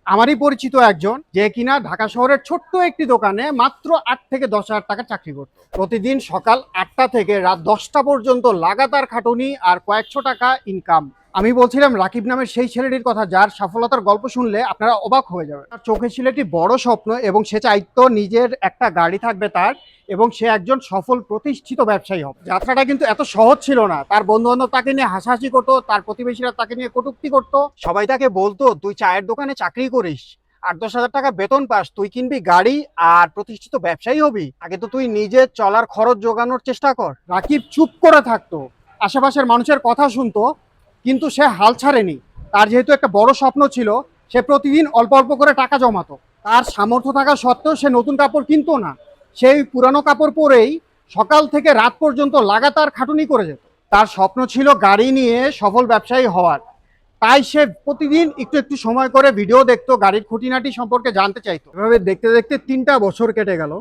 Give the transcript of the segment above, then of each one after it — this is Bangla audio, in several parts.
আমারই পরিচিত একজন যে কিনা ঢাকা শহরের ছোট্ট একটি দোকানে মাত্র 8 থেকে 10 হাজার টাকা চাকরি করত। প্রতিদিন সকাল 8টা থেকে রাত 10টা পর্যন্ত লাগাতার খাটুনি আর কয়েকশো টাকা ইনকাম। আমি বলছিলাম রাকিব নামের সেই ছেলেটির কথা যার সফলতার গল্প শুনলে আপনারা অবাক হয়ে যাবেন। তার চোখে ছিল একটি বড় স্বপ্ন এবং সে চাইতো নিজের একটা গাড়ি থাকবে তার, এবং সে একজন সফল প্রতিষ্ঠিত ব্যবসায়ী হবে। যাত্রাটা কিন্তু এত সহজ ছিল না। তার বন্ধু বান্ধব তাকে নিয়ে হাসাহাসি করতো, তার প্রতিবেশীরা তাকে নিয়ে কটূক্তি করতো। সবাই তাকে বলতো, তুই চায়ের দোকানে চাকরি করিস, 8-10 হাজার টাকা বেতন পাস, তুই কিনবি গাড়ি আর প্রতিষ্ঠিত ব্যবসায়ী হবি, আগে তো তুই নিজে চলার খরচ জোগানোর চেষ্টা কর। রাকিব চুপ করে থাকতো, আশেপাশের মানুষের কথা শুনতো, কিন্তু সে হাল ছাড়েনি। তার যেহেতু একটা বড় স্বপ্ন ছিল, সে প্রতিদিন অল্প অল্প করে টাকা জমাতো। তার সামর্থ্য থাকা সত্ত্বেও সে নতুন কাপড় কিনতো না, সেই পুরানো কাপড় পরেই সকাল থেকে রাত পর্যন্ত লাগাতার খাটুনি করে যেত। তার স্বপ্ন ছিল গাড়ি নিয়ে সফল ব্যবসায়ী হওয়ার, তাই সে প্রতিদিন একটু একটু সময় করে ভিডিও দেখতো, গাড়ির খুঁটিনাটি সম্পর্কে জানতে চাইতো। এভাবে দেখতে দেখতে 3টা বছর কেটে গেল।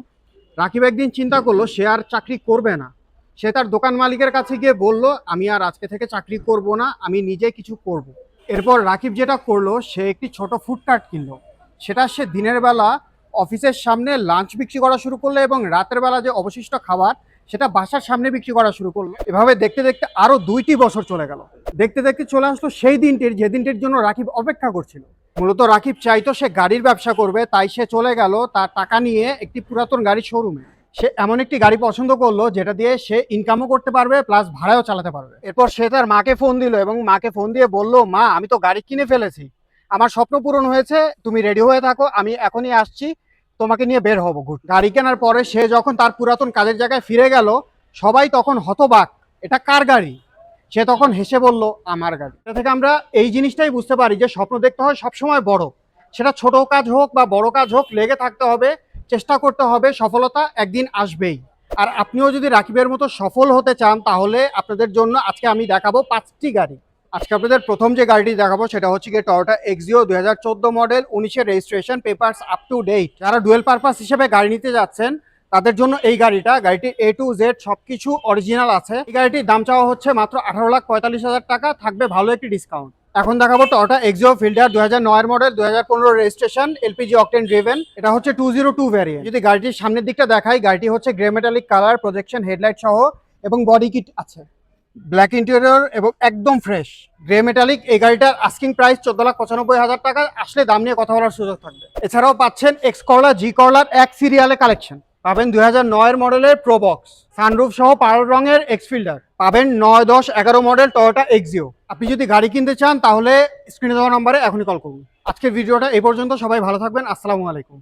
রাকিব একদিন চিন্তা করলো সে আর চাকরি করবে না। সে তার দোকান মালিকের কাছে গিয়ে বলল, আমি আর আজকে থেকে চাকরি করব না, আমি নিজে কিছু করব। এরপর রাকিব যেটা করলো, সে একটি ছোট ফুডকার্ট কিনলো। সেটা সে দিনের বেলা অফিসের সামনে লাঞ্চ বিক্রি করা শুরু করলো এবং রাতের বেলা যে অবশিষ্ট খাবার সেটা বাসার সামনে বিক্রি করা শুরু করলো। এভাবে দেখতে দেখতে আরো 2টি বছর চলে গেল। দেখতে দেখতে চলে আসলো সেই দিনটির যে দিনটির জন্য রাকিব অপেক্ষা করছিল। মূলত রাকিব চাইতো সে গাড়ির ব্যবসা করবে, তাই সে চলে গেল তার টাকা নিয়ে একটি পুরাতন গাড়ির শোরুমে। সে এমন একটি গাড়ি পছন্দ করলো যেটা দিয়ে সে ইনকামও করতে পারবে প্লাস ভাড়াও চালাতে পারবে। এরপর সে তার মাকে ফোন দিল এবং মাকে ফোন দিয়ে বলল, মা আমি তো গাড়ি কিনে ফেলেছি, আমার স্বপ্ন পূরণ হয়েছে, তুমি রেডি হয়ে থাকো, আমি এখনই আসছি, তোমাকে নিয়ে বের হবো। গাড়ি কেনার পরে সে যখন তার পুরাতন কাজের জায়গায় ফিরে গেল, সবাই তখন হতবাক, এটা কার গাড়ি? সে তখন হেসে বলল, আমার গাড়ি। এটা থেকে আমরা এই জিনিসটাই বুঝতে পারি যে স্বপ্ন দেখতে হয় সবসময় বড়। সেটা ছোট কাজ হোক বা বড় কাজ হোক, লেগে থাকতে হবে, চেষ্টা করতে হবে, সফলতা একদিন আসবেই। আর আপনিও যদি রাকিবের মতো সফল হতে চান, তাহলে আপনাদের জন্য আজকে আমি দেখাবো 5টি গাড়ি। আজকে আপনাদের প্রথম যে গাড়িটি দেখাবো সেটা হচ্ছে গিয়ে টয়োটা এক্সিও 2014 মডেল, 19-এর registration, papers up to date. যারা ডুয়েল পারপাস হিসেবে গাড়ি নিতে যাচ্ছেন তাদের জন্য এই গাড়িটা। গাড়িটির A to Z সবকিছু অরিজিনাল আছে। এই গাড়িটির দাম চাওয়া হচ্ছে মাত্র 18,45,000 টাকা, থাকবে ভালো একটি ডিসকাউন্ট। এখন দেখাবো টয়োটা এক্সিও ফিল্টার 2009-এর model, 2015 registration, LPG octane driven. এটা হচ্ছে 202 ভ্যারিয়েন্ট। যদি গাড়িটির সামনের দিকটা দেখাই, গাড়িটি হচ্ছে grey metallic colour, projection headlight সহ এবং বডি কিট আছে, ব্ল্যাক ইন্টেরিয়র এবং একদম ফ্রেশ গ্রে মেটালিক। এই গাড়িটার আস্কিং প্রাইস 14,95,000 টাকা, আসলে দাম নিয়ে কথা বলার সুযোগ থাকবে। এছাড়াও পাচ্ছেন এক্স করলা, জি করলার এক সিরিয়ালে কালেকশন পাবেন, 2009-এর মডেলের প্রোবক্স সানরুফ সহ পারল রঙের এক্স ফিল্ডার পাবেন, 9, 10, 11 মডেল টয়োটা এক্সিও। আপনি যদি গাড়ি কিনতে চান তাহলে স্ক্রিনে দেওয়া নম্বরে এখনই কল করুন। আজকের ভিডিওটা এই পর্যন্ত, সবাই ভালো থাকবেন, আসসালামু আলাইকুম।